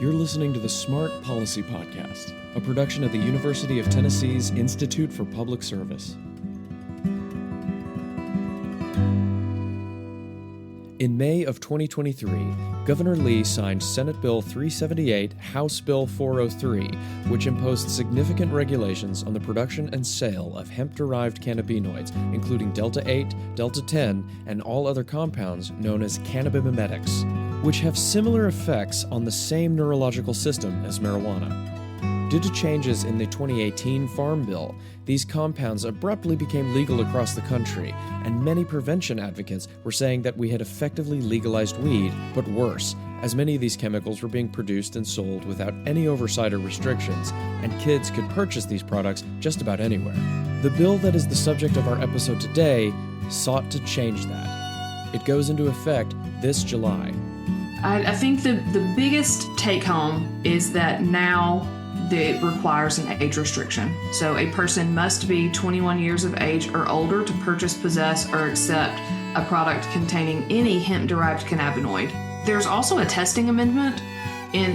You're listening to the Smart Policy Podcast, a production of the University of Tennessee's Institute for Public Service. In May of 2023, Governor Lee signed Senate Bill 378, House Bill 403, which imposed significant regulations on the production and sale of hemp-derived cannabinoids, including Delta-8, Delta-10, and all other compounds known as cannabimimetics, which have similar effects on the same neurological system as marijuana. Due to changes in the 2018 Farm Bill, these compounds abruptly became legal across the country, and many prevention advocates were saying that we had effectively legalized weed, but worse, as many of these chemicals were being produced and sold without any oversight or restrictions, and kids could purchase these products just about anywhere. The bill that is the subject of our episode today sought to change that. It goes into effect this July. I think the biggest take-home is that now it requires an age restriction. So a person must be 21 years of age or older to purchase, possess, or accept a product containing any hemp-derived cannabinoid. There's also a testing amendment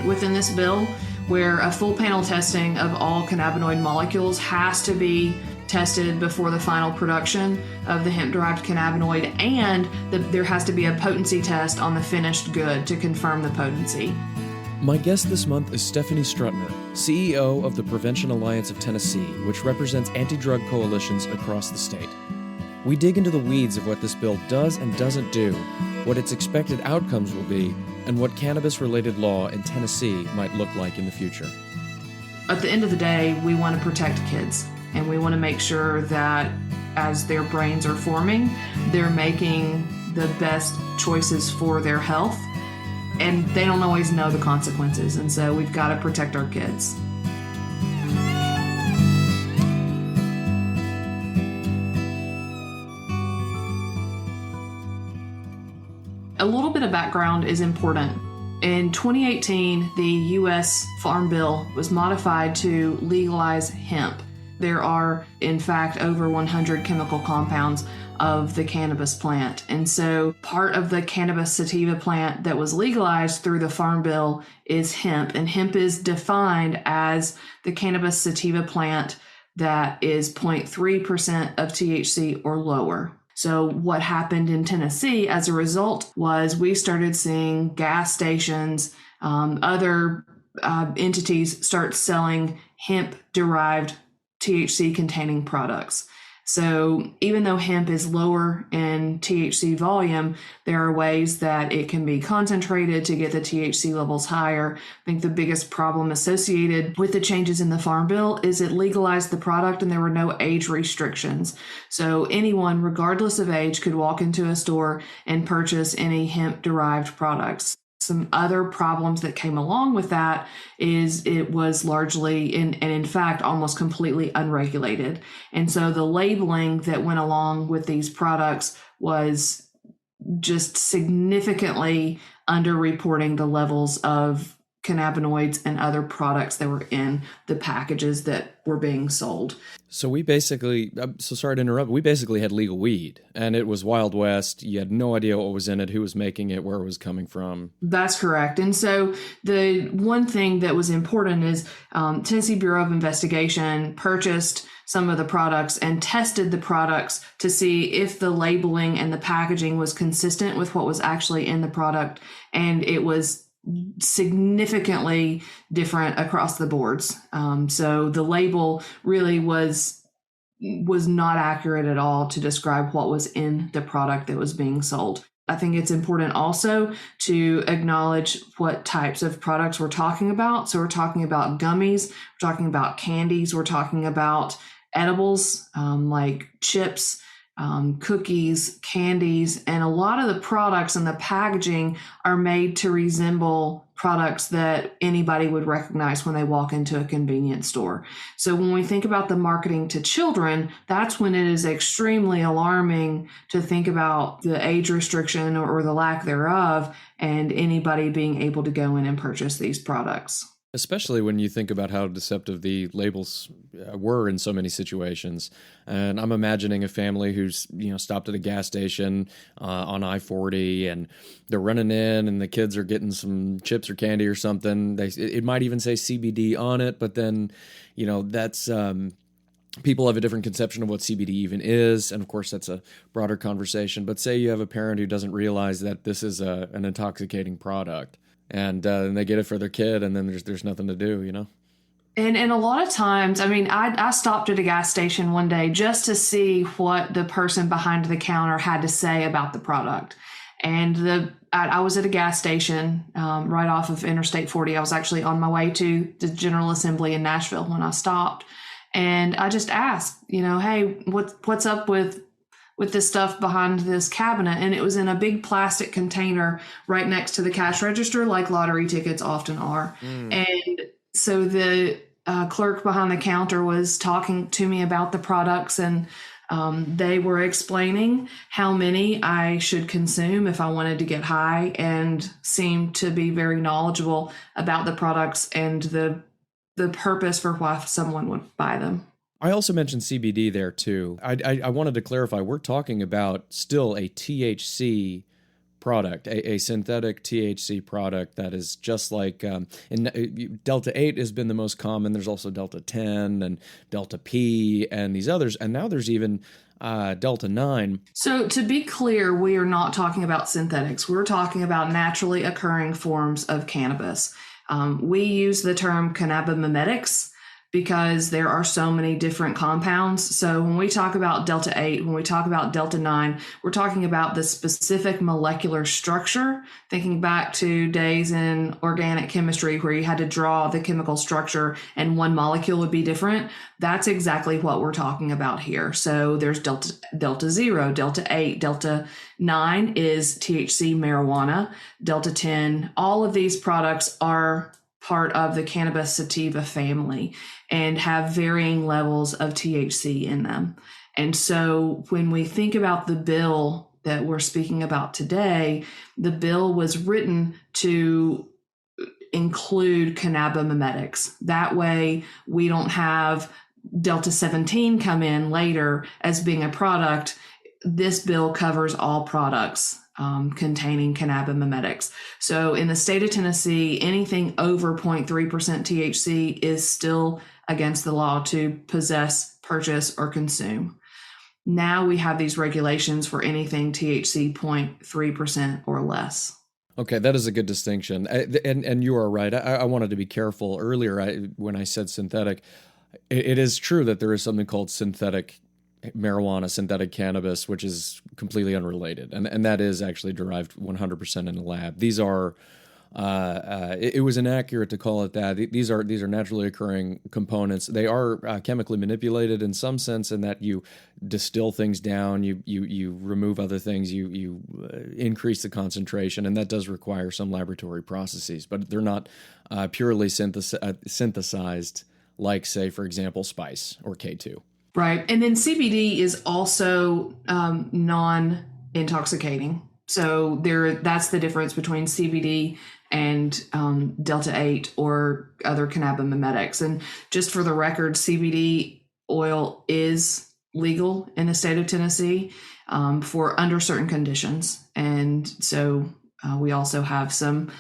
within this bill where a full panel testing of all cannabinoid molecules has to be tested before the final production of the hemp-derived cannabinoid, and there has to be a potency test on the finished good to confirm the potency. My guest this month is Stephanie Strutner, CEO of the Prevention Alliance of Tennessee, which represents anti-drug coalitions across the state. We dig into the weeds of what this bill does and doesn't do, what its expected outcomes will be, and what cannabis-related law in Tennessee might look like in the future. At the end of the day, we want to protect kids, and we want to make sure that as their brains are forming, they're making the best choices for their health. And they don't always know the consequences, and so we've got to protect our kids. A little bit of background is important. In 2018, the U.S. Farm Bill was modified to legalize hemp. There are, in fact, over 100 chemical compounds of the cannabis plant. And so part of the cannabis sativa plant that was legalized through the Farm Bill is hemp. And hemp is defined as the cannabis sativa plant that is 0.3% of THC or lower. So what happened in Tennessee as a result was we started seeing gas stations, other entities start selling hemp-derived THC-containing products. So even though hemp is lower in THC volume, there are ways that it can be concentrated to get the THC levels higher. I think the biggest problem associated with the changes in the Farm Bill is it legalized the product and there were no age restrictions. So anyone, regardless of age, could walk into a store and purchase any hemp-derived products. Some other problems that came along with that is it was largely, and in fact, almost completely unregulated. And so the labeling that went along with these products was just significantly underreporting the levels of cannabinoids and other products that were in the packages that were being sold. So we basically, sorry to interrupt, we basically had legal weed, and it was Wild West. You had no idea what was in it, who was making it, where it was coming from. That's correct. And so the one thing that was important is Tennessee Bureau of Investigation purchased some of the products and tested the products to see if the labeling and the packaging was consistent with what was actually in the product, and it was significantly different across the boards. So the label really was not accurate at all to describe what was in the product that was being sold. I think it's important also to acknowledge what types of products we're talking about. So we're talking about gummies, we're talking about candies, we're talking about edibles like chips, cookies, candies, and a lot of the products and the packaging are made to resemble products that anybody would recognize when they walk into a convenience store. So when we think about the marketing to children, that's when it is extremely alarming to think about the age restriction or the lack thereof and anybody being able to go in and purchase these products. Especially when you think about how deceptive the labels were in so many situations. And I'm imagining a family who's, stopped at a gas station on I-40, and they're running in, and the kids are getting some chips or candy or something. It might even say CBD on it, but then, that's people have a different conception of what CBD even is. And of course, that's a broader conversation. But say you have a parent who doesn't realize that this is an intoxicating product, and they get it for their kid, and then there's nothing to do. And a lot of times, I mean, I stopped at a gas station one day just to see what the person behind the counter had to say about the product. And I was at a gas station right off of Interstate 40. I was actually on my way to the General Assembly in Nashville when I stopped, and I just asked, hey, what's up with this stuff behind this cabinet? And it was in a big plastic container right next to the cash register, like lottery tickets often are. And so the clerk behind the counter was talking to me about the products, and they were explaining how many I should consume if I wanted to get high, and seemed to be very knowledgeable about the products and the purpose for why someone would buy them. I also mentioned CBD there too. I wanted to clarify, we're talking about still a THC product, a synthetic THC product that is just like, Delta 8 has been the most common. There's also Delta 10 and Delta P and these others. And now there's even Delta 9. So to be clear, we are not talking about synthetics. We're talking about naturally occurring forms of cannabis. We use the term cannabimimetics because there are so many different compounds. So when we talk about Delta 8, when we talk about Delta 9, we're talking about the specific molecular structure, thinking back to days in organic chemistry where you had to draw the chemical structure and one molecule would be different. That's exactly what we're talking about here. So there's Delta 0, Delta 8, Delta 9 is THC marijuana, Delta 10. All of these products are part of the cannabis sativa family and have varying levels of THC in them. And so when we think about the bill that we're speaking about today, the bill was written to include cannabimimetics. That way we don't have Delta 17 come in later as being a product. This bill covers all products containing cannabimimetics. So in the state of Tennessee, anything over 0.3% THC is still against the law to possess, purchase, or consume. Now we have these regulations for anything THC 0.3% or less. Okay, that is a good distinction. And you are right. I wanted to be careful earlier when I said synthetic. It is true that there is something called synthetic marijuana, synthetic cannabis, which is completely unrelated. And that is actually derived 100% in a lab. These are, it was inaccurate to call it that. These are naturally occurring components. They are chemically manipulated in some sense, in that you distill things down, you remove other things, you increase the concentration, and that does require some laboratory processes, but they're not purely synthesized like, say, for example, spice or K2. Right. And then CBD is also non-intoxicating. So that's the difference between CBD and Delta 8 or other cannabimimetics. And just for the record, CBD oil is legal in the state of Tennessee for under certain conditions. And so we also have some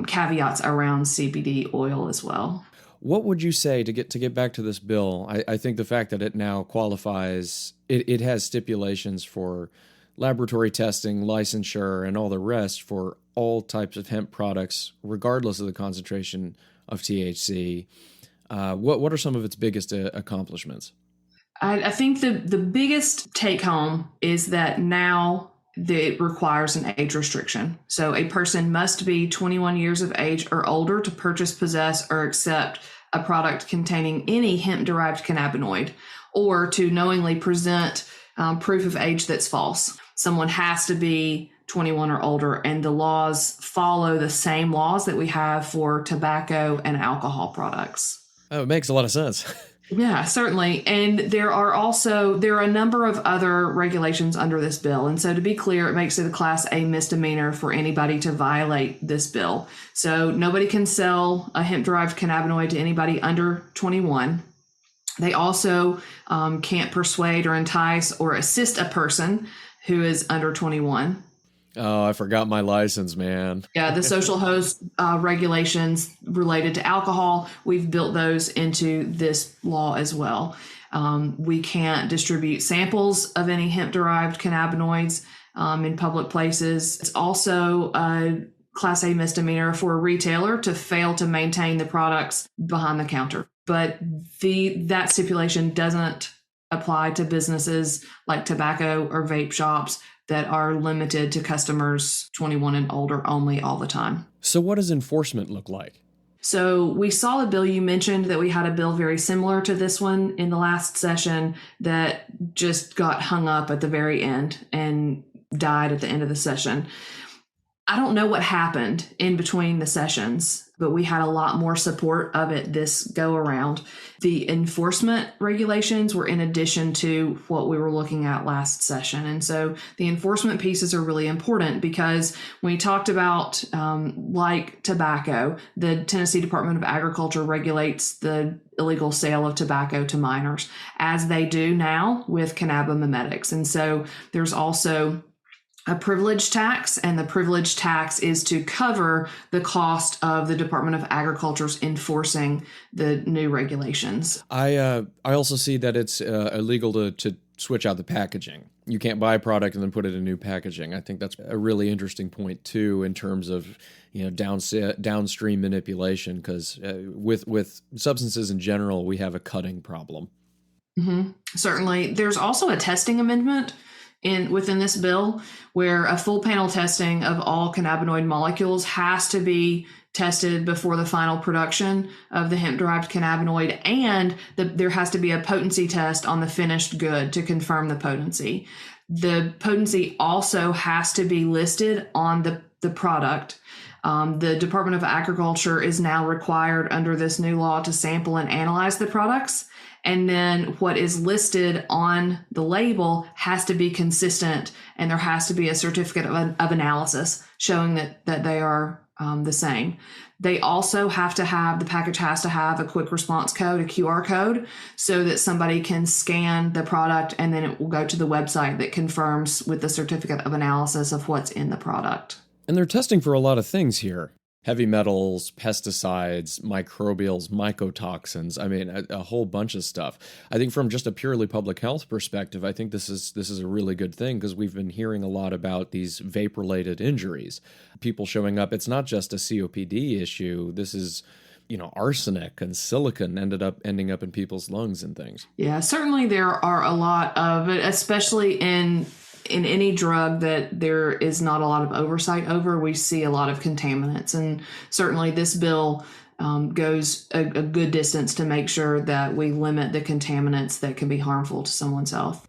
caveats around CBD oil as well. What would you say to get back to this bill? I think the fact that it now qualifies, it has stipulations for laboratory testing, licensure, and all the rest for all types of hemp products, regardless of the concentration of THC. What are some of its biggest accomplishments? I think the biggest take home is that now it requires an age restriction. So a person must be 21 years of age or older to purchase, possess, or accept a product containing any hemp-derived cannabinoid, or to knowingly present proof of age that's false. Someone has to be 21 or older, and the laws follow the same laws that we have for tobacco and alcohol products. Oh, it makes a lot of sense. Yeah, certainly. And there are a number of other regulations under this bill. And so to be clear, it makes it a class A misdemeanor for anybody to violate this bill. So nobody can sell a hemp derived cannabinoid to anybody under 21. They also can't persuade or entice or assist a person who is under 21. Oh, I forgot my license, man. Yeah, the social host regulations related to alcohol, we've built those into this law as well. We can't distribute samples of any hemp-derived cannabinoids in public places. It's also a Class A misdemeanor for a retailer to fail to maintain the products behind the counter. But that stipulation doesn't apply to businesses like tobacco or vape shops that are limited to customers 21 and older only all the time. So what does enforcement look like? So we saw a bill, you mentioned that we had a bill very similar to this one in the last session that just got hung up at the very end and died at the end of the session. I don't know what happened in between the sessions, but we had a lot more support of it this go around. The enforcement regulations were in addition to what we were looking at last session. And so the enforcement pieces are really important because when we talked about like tobacco, the Tennessee Department of Agriculture regulates the illegal sale of tobacco to minors, as they do now with cannabimemetics. And so there's also a privilege tax, and the privilege tax is to cover the cost of the Department of Agriculture's enforcing the new regulations. I also see that it's illegal to switch out the packaging. You can't buy a product and then put it in new packaging. I think that's a really interesting point too, in terms of downstream manipulation, because with substances in general, we have a cutting problem. Mm-hmm. Certainly, there's also a testing amendment within this bill where a full panel testing of all cannabinoid molecules has to be tested before the final production of the hemp-derived cannabinoid, and there has to be a potency test on the finished good to confirm the potency. The potency also has to be listed on the product. The Department of Agriculture is now required under this new law to sample and analyze the products. And then what is listed on the label has to be consistent, and there has to be a certificate of analysis showing that they are the same. They also the package has to have a quick response code, a QR code, so that somebody can scan the product and then it will go to the website that confirms with the certificate of analysis of what's in the product. And they're testing for a lot of things here. Heavy metals, pesticides, microbials, mycotoxins. I mean, a whole bunch of stuff. I think from just a purely public health perspective, I think this is a really good thing, because we've been hearing a lot about these vape-related injuries. People showing up. It's not just a COPD issue. This is, arsenic and silicon ending up in people's lungs and things. Yeah, certainly there are a lot of it, especially in any drug that there is not a lot of oversight over. We see a lot of contaminants, and certainly this bill goes a good distance to make sure that we limit the contaminants that can be harmful to someone's health.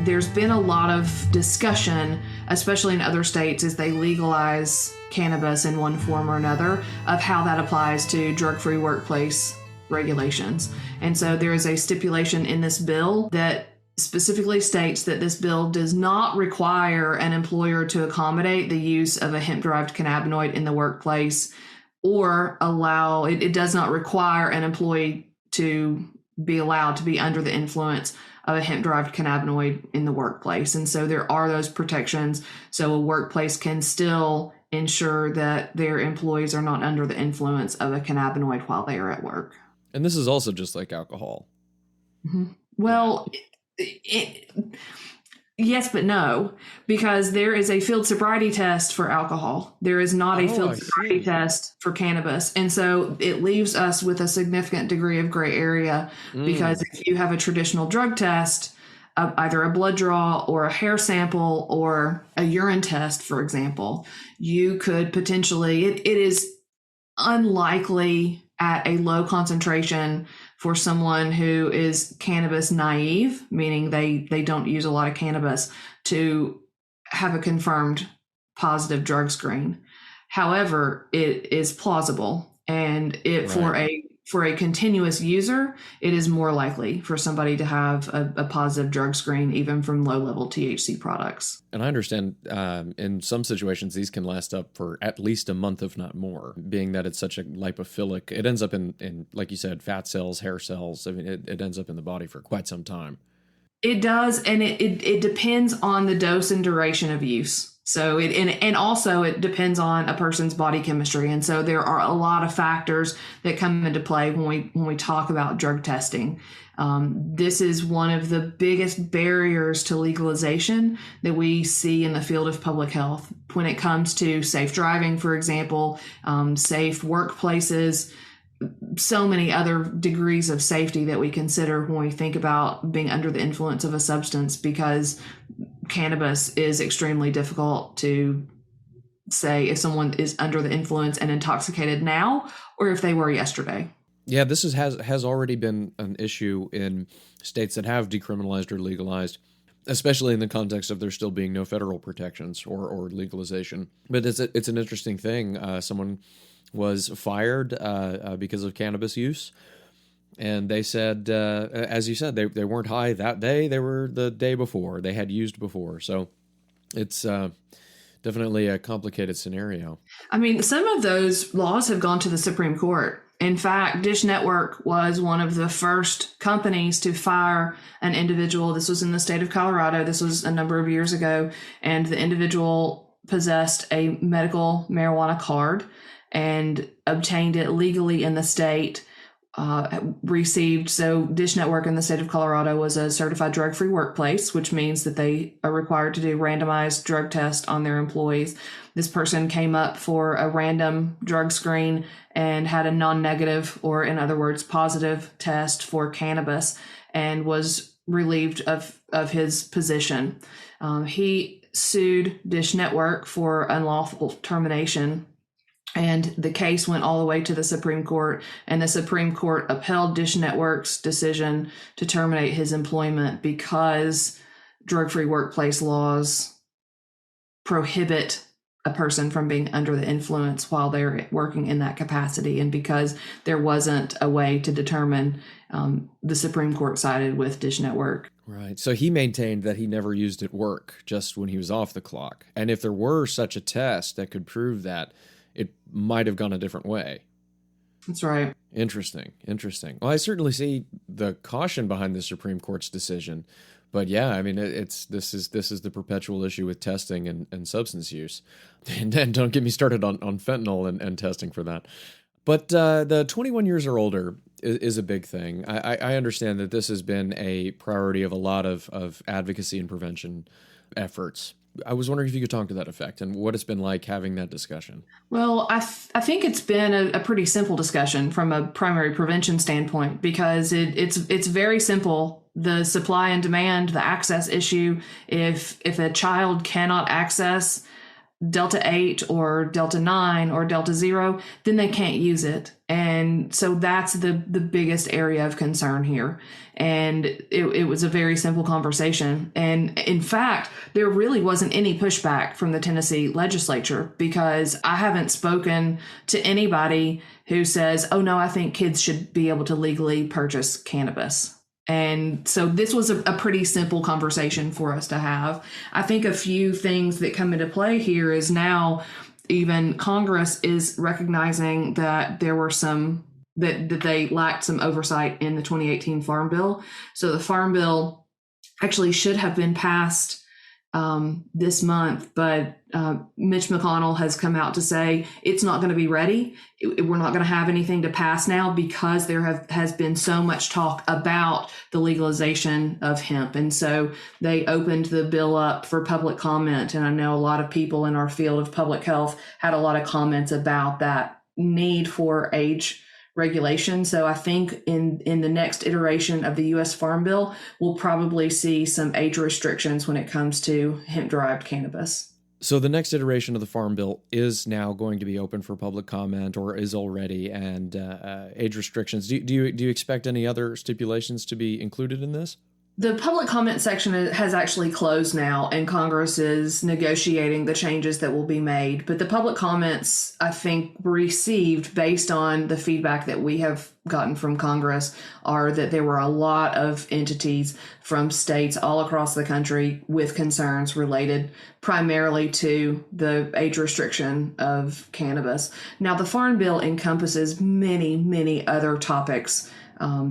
There's been a lot of discussion, especially in other states as they legalize cannabis in one form or another, of how that applies to drug-free workplace regulations. And so there is a stipulation in this bill that specifically states that this bill does not require an employer to accommodate the use of a hemp-derived cannabinoid in the workplace, or it does not require an employee to be allowed to be under the influence of a hemp-derived cannabinoid in the workplace. And so there are those protections, so a workplace can still ensure that their employees are not under the influence of a cannabinoid while they are at work. And this is also just like alcohol. Mm-hmm. Well, yes, but no, because there is a field sobriety test for alcohol. There is not a field sobriety test for cannabis. And so it leaves us with a significant degree of gray area, because if you have a traditional drug test, either a blood draw or a hair sample or a urine test, for example, you could potentially, it is unlikely at a low concentration for someone who is cannabis naive, meaning they don't use a lot of cannabis, to have a confirmed positive drug screen. However, it is plausible, and it Right. for a continuous user, it is more likely for somebody to have a positive drug screen, even from low level THC products. And I understand in some situations these can last up for at least a month, if not more, being that it's such a lipophilic. It ends up in like you said, fat cells, hair cells. I mean, it ends up in the body for quite some time. It does, and it depends on the dose and duration of use. So and also it depends on a person's body chemistry, and so there are a lot of factors that come into play when we talk about drug testing. This is one of the biggest barriers to legalization that we see in the field of public health when it comes to safe driving, for example, safe workplaces, so many other degrees of safety that we consider when we think about being under the influence of a substance, because cannabis is extremely difficult to say if someone is under the influence and intoxicated now or if they were yesterday. Yeah, this has already been an issue in states that have decriminalized or legalized, especially in the context of there still being no federal protections or legalization. But it's an interesting thing. Someone was fired because of cannabis use, and they said, as you said, they weren't high that day. They were the day before. They had used before, so it's definitely a complicated scenario. I mean, some of those laws have gone to the Supreme Court. In fact, Dish Network was one of the first companies to fire an individual. This was in the state of Colorado. This was a number of years ago. And the individual possessed a medical marijuana card and obtained it legally in the state. So Dish Network in the state of Colorado was a certified drug-free workplace, which means that they are required to do randomized drug tests on their employees. This person came up for a random drug screen and had a non-negative, or in other words, positive test for cannabis, and was relieved of his position. He sued Dish Network for unlawful termination, and the case went all the way to the Supreme Court, and the Supreme Court upheld Dish Network's decision to terminate his employment because drug-free workplace laws prohibit a person from being under the influence while they're working in that capacity, and because there wasn't a way to determine. The Supreme Court sided with Dish Network. Right. So he maintained that he never used at work, just when he was off the clock. And if there were such a test that could prove that, it might have gone a different way. That's right. Interesting. Well, I certainly see the caution behind the Supreme Court's decision, but yeah, I mean, this is the perpetual issue with testing and substance use, and then don't get me started on fentanyl and testing for that. But the 21 years or older is a big thing. I understand that this has been a priority of a lot of advocacy and prevention efforts. I was wondering if you could talk to that effect and what it's been like having that discussion. Well, I think it's been a pretty simple discussion from a primary prevention standpoint, because it's very simple. The supply and demand, the access issue. If a child cannot access Delta 8 or Delta 9 or Delta 0, then they can't use it. And so that's the biggest area of concern here. And it was a very simple conversation. And in fact, there really wasn't any pushback from the Tennessee legislature, because I haven't spoken to anybody who says, oh no, I think kids should be able to legally purchase cannabis. And so this was a pretty simple conversation for us to have. I think a few things that come into play here is now even Congress is recognizing that there were that they lacked some oversight in the 2018 Farm Bill. So the Farm Bill actually should have been passed this month, but Mitch McConnell has come out to say it's not going to be ready. We're not going to have anything to pass now because there has been so much talk about the legalization of hemp. And so they opened the bill up for public comment. And I know a lot of people in our field of public health had a lot of comments about that need for age regulation. So I think in the next iteration of the U.S. Farm Bill, we'll probably see some age restrictions when it comes to hemp-derived cannabis. So the next iteration of the Farm Bill is now going to be open for public comment, or is already, and age restrictions. Do you expect any other stipulations to be included in this? The public comment section has actually closed now, and Congress is negotiating the changes that will be made. But the public comments, I think, received based on the feedback that we have gotten from Congress are that there were a lot of entities from states all across the country with concerns related primarily to the age restriction of cannabis. Now, the Farm Bill encompasses many, many other topics.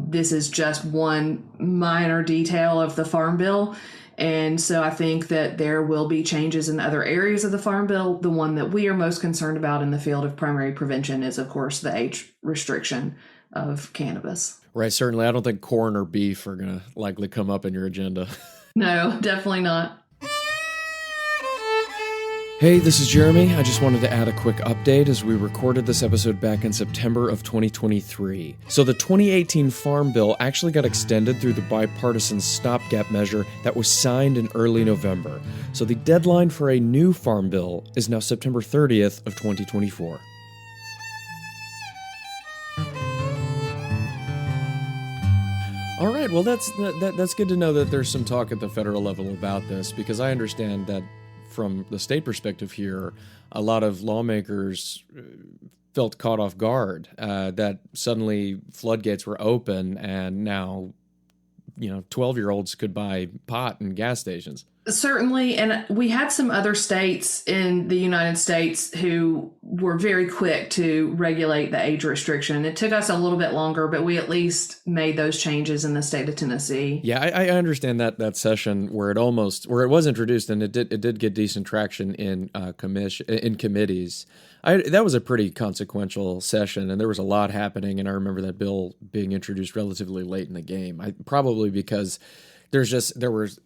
This is just one minor detail of the Farm Bill. And so I think that there will be changes in other areas of the Farm Bill. The one that we are most concerned about in the field of primary prevention is, of course, the age restriction of cannabis. Right. Certainly. I don't think corn or beef are going to likely come up in your agenda. No, definitely not. Hey, this is Jeremy. I just wanted to add a quick update as we recorded this episode back in September of 2023. So the 2018 Farm Bill actually got extended through the bipartisan stopgap measure that was signed in early November. So the deadline for a new Farm Bill is now September 30th of 2024. All right, well, that's good to know that there's some talk at the federal level about this, because I understand that from the state perspective here, a lot of lawmakers felt caught off guard that suddenly floodgates were open and now, 12-year-olds could buy pot in gas stations. Certainly, and we had some other states in the United States who were very quick to regulate the age restriction. It took us a little bit longer, but we at least made those changes in the state of Tennessee. Yeah, I understand that session where it was introduced and it did get decent traction in committees. That was a pretty consequential session, and there was a lot happening. And I remember that bill being introduced relatively late in the game, probably because there was,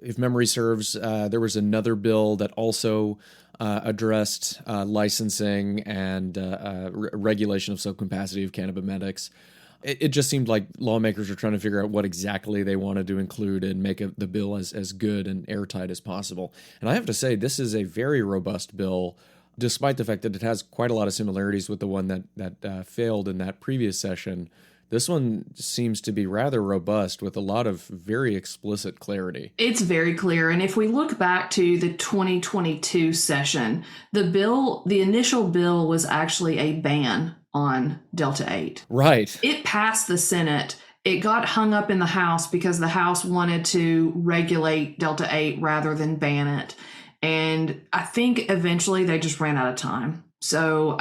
if memory serves, there was another bill that also addressed licensing and regulation of subcapacity of cannabimedics. It just seemed like lawmakers were trying to figure out what exactly they wanted to include and make the bill as good and airtight as possible. And I have to say, this is a very robust bill, despite the fact that it has quite a lot of similarities with the one that failed in that previous session. This one seems to be rather robust with a lot of very explicit clarity. It's very clear. And if we look back to the 2022 session, the initial bill was actually a ban on Delta 8. Right. It passed the Senate. It got hung up in the House because the House wanted to regulate Delta 8 rather than ban it. And I think eventually they just ran out of time. So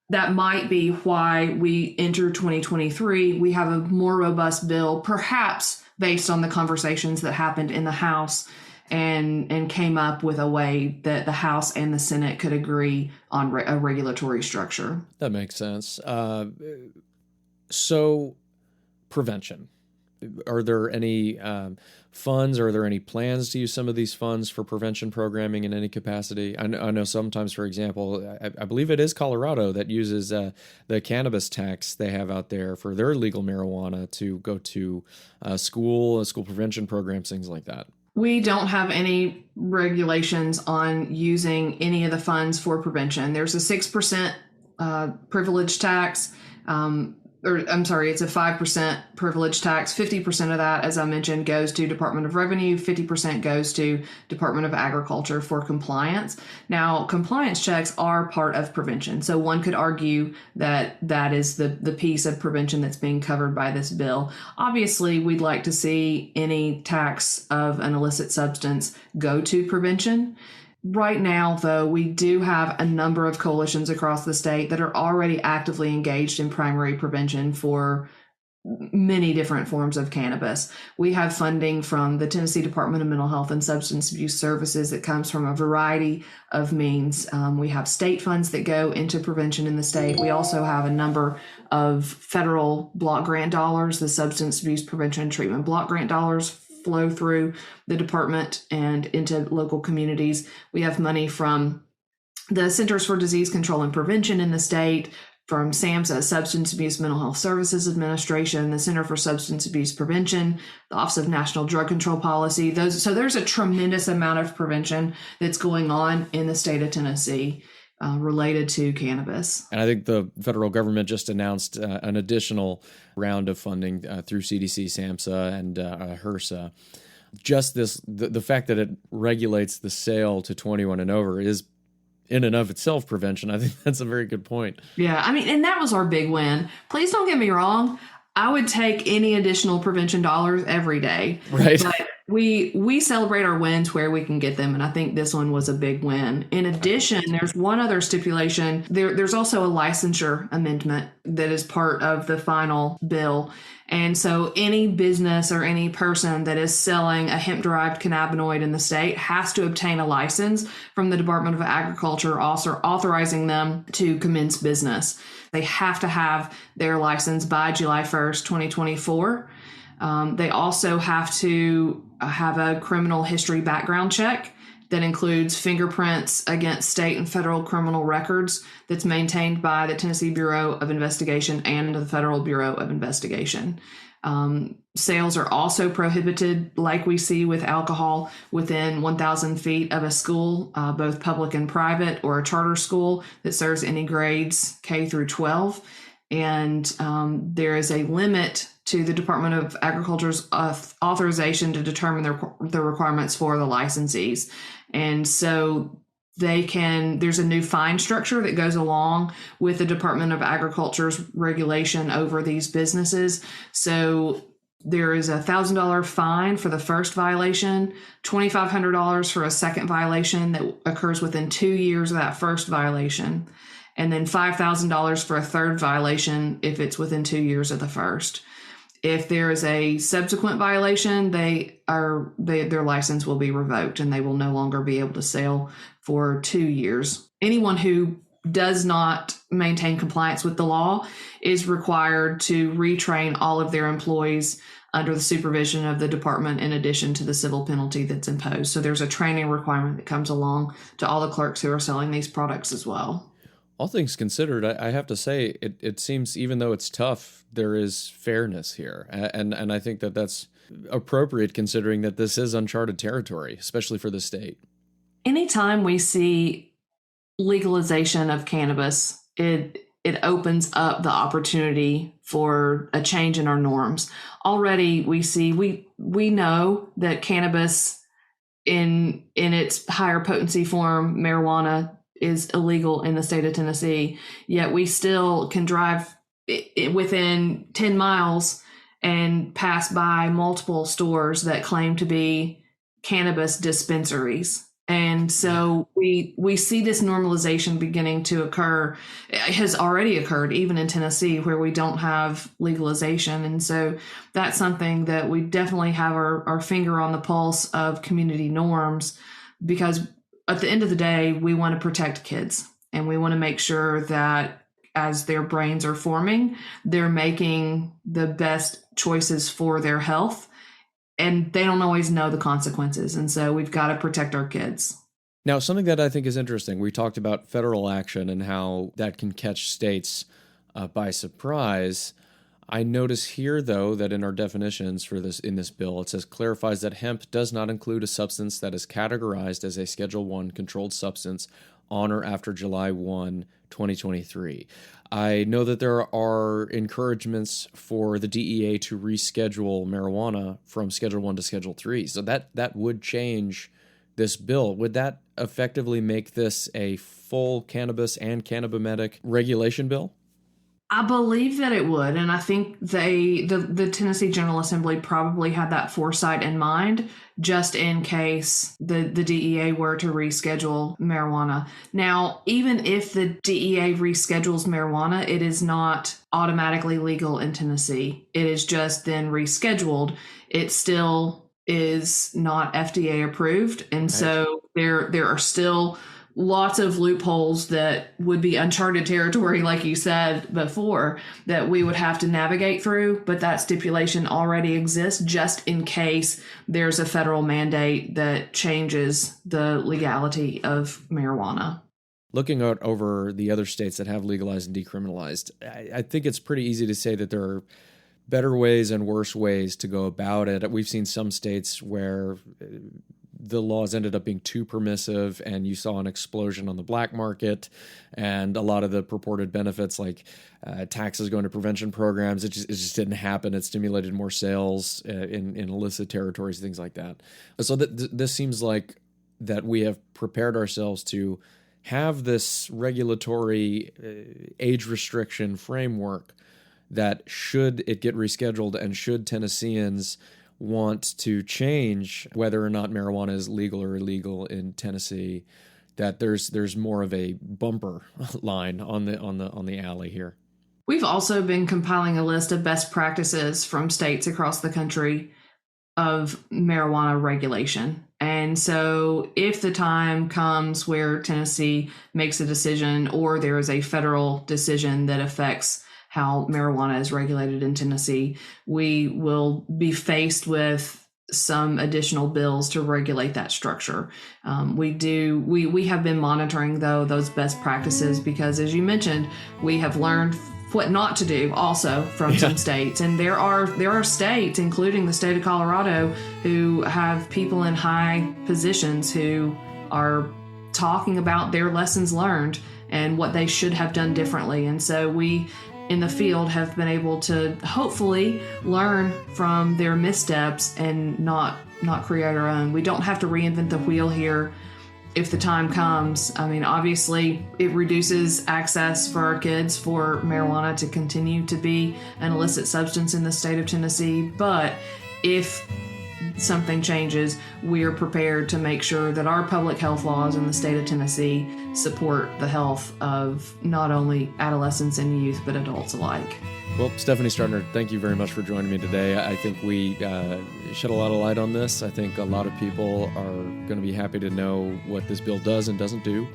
that might be why we enter 2023. We have a more robust bill, perhaps based on the conversations that happened in the House and came up with a way that the House and the Senate could agree on a regulatory structure. That makes sense. So prevention. Are there any funds, or are there any plans to use some of these funds for prevention programming in any capacity? I know sometimes, for example, I believe it is Colorado that uses the cannabis tax they have out there for their legal marijuana to go to school prevention programs, things like that. We don't have any regulations on using any of the funds for prevention. There's a 6% privilege tax. It's a 5% privilege tax. 50% of that, as I mentioned, goes to Department of Revenue. 50% goes to Department of Agriculture for compliance. Now, compliance checks are part of prevention. So one could argue that that is the piece of prevention that's being covered by this bill. Obviously, we'd like to see any tax of an illicit substance go to prevention. Right now, though, we do have a number of coalitions across the state that are already actively engaged in primary prevention for many different forms of cannabis. We have funding from the Tennessee Department of Mental Health and Substance Abuse Services that comes from a variety of means. We have state funds that go into prevention in the state. We also have a number of federal block grant dollars. The Substance Abuse Prevention and Treatment block grant dollars flow through the department and into local communities. We have money from the Centers for Disease Control and Prevention in the state, from SAMHSA, Substance Abuse Mental Health Services Administration, the Center for Substance Abuse Prevention, the Office of National Drug Control Policy. So there's a tremendous amount of prevention that's going on in the state of Tennessee. related to cannabis. And I think the federal government just announced an additional round of funding through CDC, SAMHSA, and HRSA. Just the fact that it regulates the sale to 21 and over is in and of itself prevention. I think that's a very good point. Yeah, I mean, and that was our big win. Please don't get me wrong. I would take any additional prevention dollars every day. Right. But we celebrate our wins where we can get them, and I think this one was a big win. In addition, there's one other stipulation. There's also a licensure amendment that is part of the final bill. And so any business or any person that is selling a hemp-derived cannabinoid in the state has to obtain a license from the Department of Agriculture, also authorizing them to commence business. They have to have their license by July 1st, 2024. They also have to have a criminal history background check that includes fingerprints against state and federal criminal records that's maintained by the Tennessee Bureau of Investigation and the Federal Bureau of Investigation. Sales are also prohibited, like we see with alcohol, within 1,000 feet of a school, both public and private, or a charter school that serves any grades K through 12. And there is a limit to the Department of Agriculture's authorization to determine the requirements for the licensees. And so there's a new fine structure that goes along with the Department of Agriculture's regulation over these businesses. So there is a $1,000 fine for the first violation, $2,500 for a second violation that occurs within 2 years of that first violation, and then $5,000 for a third violation if it's within 2 years of the first. If there is a subsequent violation, their license will be revoked and they will no longer be able to sell for 2 years. Anyone who does not maintain compliance with the law is required to retrain all of their employees under the supervision of the department in addition to the civil penalty that's imposed. So there's a training requirement that comes along to all the clerks who are selling these products as well. All things considered, I have to say, it seems, even though it's tough, there is fairness here. And I think that that's appropriate considering that this is uncharted territory, especially for the state. Anytime we see legalization of cannabis, it opens up the opportunity for a change in our norms. Already we know that cannabis in its higher potency form, marijuana, is illegal in the state of Tennessee, yet we still can drive within 10 miles and pass by multiple stores that claim to be cannabis dispensaries. And so we see this normalization beginning to occur. It has already occurred even in Tennessee where we don't have legalization. And so that's something that we definitely have our finger on the pulse of community norms, because at the end of the day, we want to protect kids and we want to make sure that as their brains are forming, they're making the best choices for their health, and they don't always know the consequences. And so we've got to protect our kids. Now, something that I think is interesting, we talked about federal action and how that can catch states by surprise. I notice here, though, that in our definitions for this in this bill, it says clarifies that hemp does not include a substance that is categorized as a Schedule I controlled substance on or after July 1, 2023. I know that there are encouragements for the DEA to reschedule marijuana from Schedule I to Schedule III. So that would change this bill. Would that effectively make this a full cannabis and cannabimetic regulation bill? I believe that it would, and I think the Tennessee General Assembly probably had that foresight in mind, just in case the DEA were to reschedule marijuana. Now, even if the DEA reschedules marijuana, it is not automatically legal in Tennessee. It is just then rescheduled. It still is not FDA approved, and so there are still lots of loopholes that would be uncharted territory, like you said before, that we would have to navigate through. But that stipulation already exists just in case there's a federal mandate that changes the legality of marijuana. Looking out over the other states that have legalized and decriminalized, I think it's pretty easy to say that there are better ways and worse ways to go about it. We've seen some states where the laws ended up being too permissive, and you saw an explosion on the black market, and a lot of the purported benefits like taxes going to prevention programs, it just didn't happen. It stimulated more sales in illicit territories, things like that. So this seems like that we have prepared ourselves to have this regulatory age restriction framework that, should it get rescheduled and should Tennesseans want to change whether or not marijuana is legal or illegal in Tennessee, that there's more of a bumper line on the alley here. We've also been compiling a list of best practices from states across the country of marijuana regulation. And so if the time comes where Tennessee makes a decision, or there is a federal decision that affects how marijuana is regulated in Tennessee, we will be faced with some additional bills to regulate that structure. We have been monitoring, though, those best practices, because, as you mentioned, we have learned what not to do also from some states. And there are states, including the state of Colorado, who have people in high positions who are talking about their lessons learned and what they should have done differently. And so we in the field have been able to hopefully learn from their missteps and not create our own. We don't have to reinvent the wheel here if the time comes. I mean, obviously, it reduces access for our kids for marijuana to continue to be an illicit substance in the state of Tennessee. But if something changes, we are prepared to make sure that our public health laws in the state of Tennessee support the health of not only adolescents and youth, but adults alike. Well, Stephanie Startner, thank you very much for joining me today. I think we shed a lot of light on this. I think a lot of people are going to be happy to know what this bill does and doesn't do.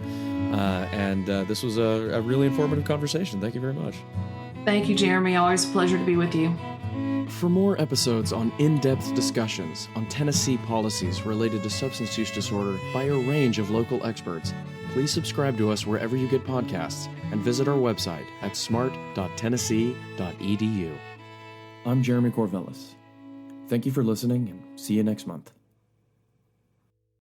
And this was a really informative conversation. Thank you very much. Thank you, Jeremy. Always a pleasure to be with you. For more episodes on in-depth discussions on Tennessee policies related to substance use disorder by a range of local experts, please subscribe to us wherever you get podcasts and visit our website at smart.tennessee.edu. I'm Jeremy Corvelis. Thank you for listening, and see you next month.